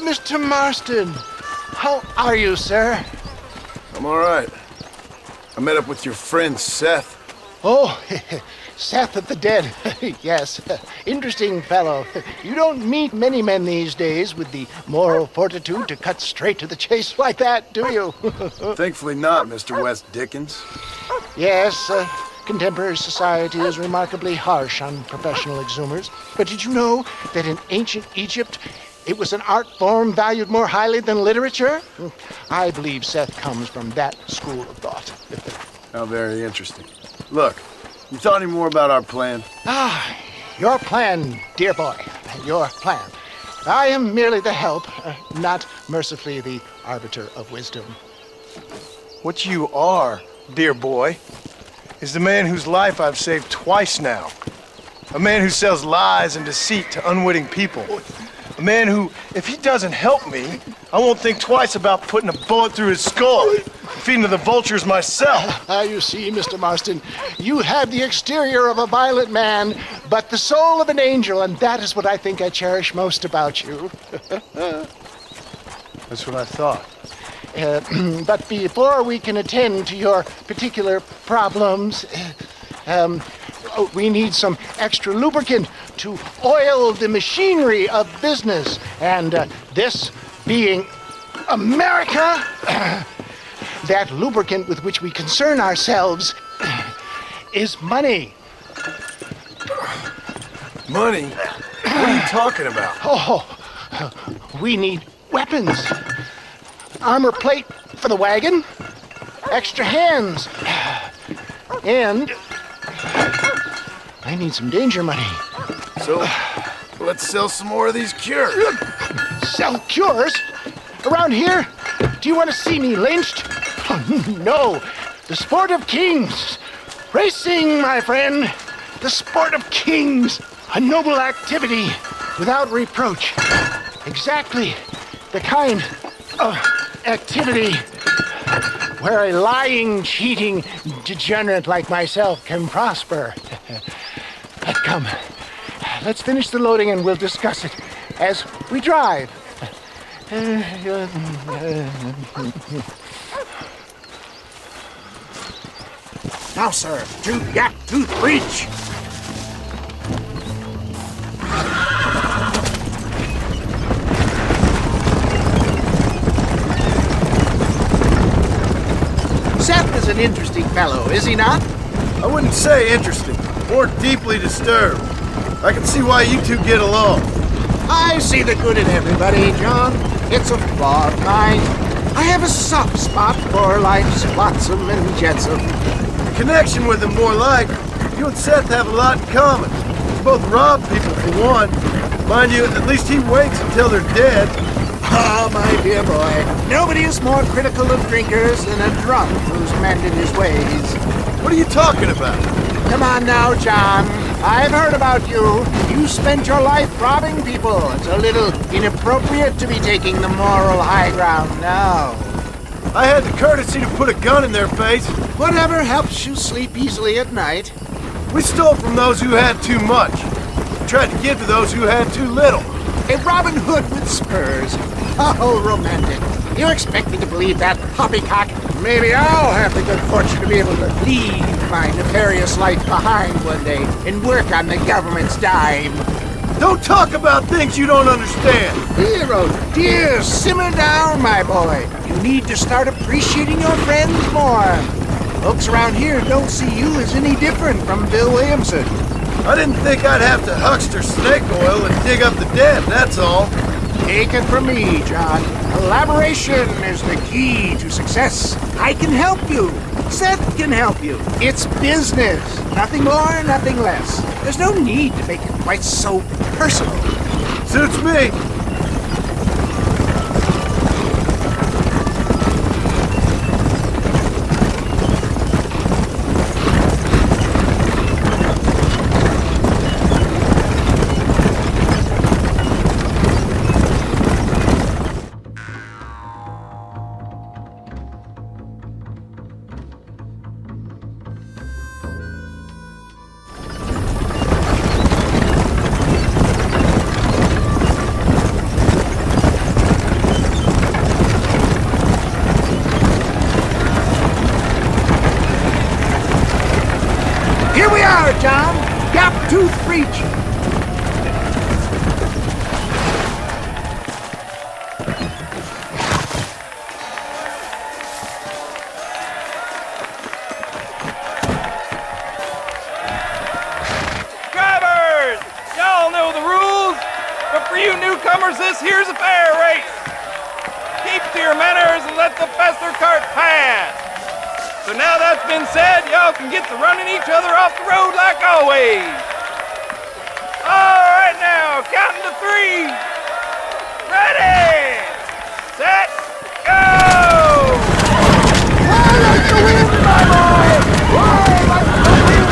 Mr. Marston. How are you, sir? I'm all right. I met up with your friend, Seth. Oh, Seth of the Dead. Yes, interesting fellow. You don't meet many men these days with the moral fortitude to cut straight to the chase like that, do you? Thankfully not, Mr. West Dickens. Yes, contemporary society is remarkably harsh on professional exhumers. But did you know that in ancient Egypt, it was an art form valued more highly than literature? I believe Seth comes from that school of thought. How very interesting. Look, you thought any more about our plan? Your plan, dear boy. Your plan. I am merely the help, not mercifully the arbiter of wisdom. What you are, dear boy, is the man whose life I've saved twice now. A man who sells lies and deceit to unwitting people. A man who, if he doesn't help me, I won't think twice about putting a bullet through his skull, feeding to the vultures myself. You see, Mr. Marston, you have the exterior of a violent man, but the soul of an angel, and that is what I think I cherish most about you. That's what I thought. But before we can attend to your particular problems, we need some extra lubricant to oil the machinery of business. And this being America, that lubricant with which we concern ourselves is money. Money? What are you talking about? Oh, we need weapons. Armor plate for the wagon, extra hands, and I need some danger money. So, let's sell some more of these cures. Sell cures? Around here? Do you want to see me lynched? Oh, no. The sport of kings. Racing, my friend. The sport of kings. A noble activity without reproach. Exactly the kind of activity where a lying, cheating degenerate like myself can prosper. Come, let's finish the loading and we'll discuss it as we drive. Now, sir, to Yak Tooth Breach. Seth is an interesting fellow, is he not? I wouldn't say interesting, more deeply disturbed. I can see why you two get along. I see the good in everybody, John. It's a flaw of mine. I have a soft spot for life's flotsam and jetsam. The connection with him more like, you and Seth have a lot in common. You both rob people for one. Mind you, at least he waits until they're dead. Ah, my dear boy, nobody is more critical of drinkers than a drunk who's mended his ways. What are you talking about? Come on now, John. I've heard about you. You spent your life robbing people. It's a little inappropriate to be taking the moral high ground now. I had the courtesy to put a gun in their face. Whatever helps you sleep easily at night. We stole from those who had too much. We tried to give to those who had too little. A Robin Hood with spurs. Oh, romantic. You expect me to believe that poppycock? Maybe I'll have the good fortune to be able to leave my nefarious life behind one day and work on the government's dime. Don't talk about things you don't understand. Hero, dear, simmer down, my boy. You need to start appreciating your friends more. Folks around here don't see you as any different from Bill Williamson. I didn't think I'd have to huckster snake oil and dig up the dead, that's all. Take it from me, John. Collaboration is the key to success. I can help you. Seth can help you. It's business. Nothing more, nothing less. There's no need to make it quite so personal. Suits me. John. Gap tooth breach. Drivers! Y'all know the rules, but for you newcomers, this here's a fair race. Keep to your manners and let the faster cart pass. So now that's been said, y'all can get to running each other off the road like always. All right now, counting to 3. Ready, set, go! I like the wind, my boy! I like the wind!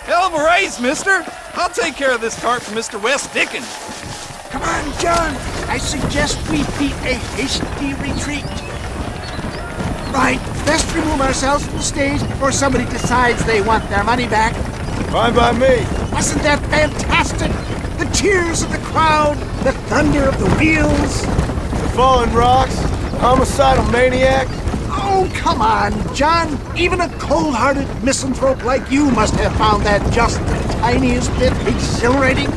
Hell of a race, mister. I'll take care of this cart for Mr. West Dickens. Come on, John. I suggest we beat a hasty retreat. Right, best remove ourselves from the stage before somebody decides they want their money back. Fine by me. Wasn't that fantastic? The cheers of the crowd, the thunder of the wheels. The fallen rocks, the homicidal maniac. Oh, come on, John. Even a cold-hearted misanthrope like you must have found that just the tiniest bit exhilarating.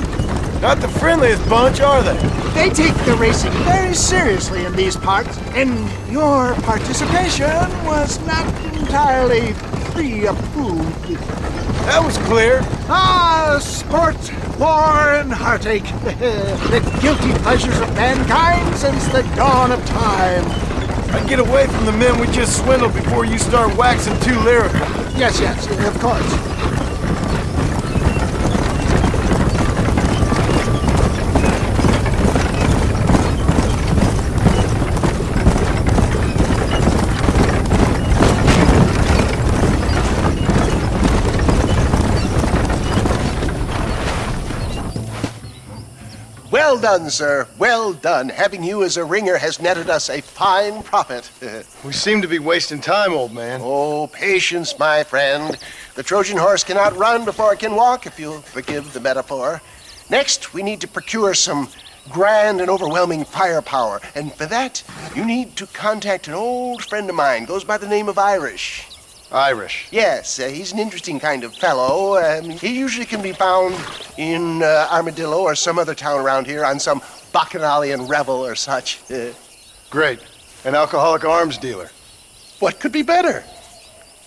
Not the friendliest bunch, are they? They take the racing very seriously in these parts, and your participation was not entirely pre-approved. That was clear. Ah, sport, war, and heartache. The guilty pleasures of mankind since the dawn of time. I'd get away from the men we just swindled before you start waxing too lyrical. Yes, of course. Well done, sir. Well done. Having you as a ringer has netted us a fine profit. We seem to be wasting time, old man. Oh, patience, my friend. The Trojan horse cannot run before it can walk, if you'll forgive the metaphor. Next, we need to procure some grand and overwhelming firepower. And for that, you need to contact an old friend of mine. Goes by the name of Irish. Irish. Yes, he's an interesting kind of fellow. He usually can be found in Armadillo or some other town around here on some bacchanalian revel or such. Great. An alcoholic arms dealer. What could be better?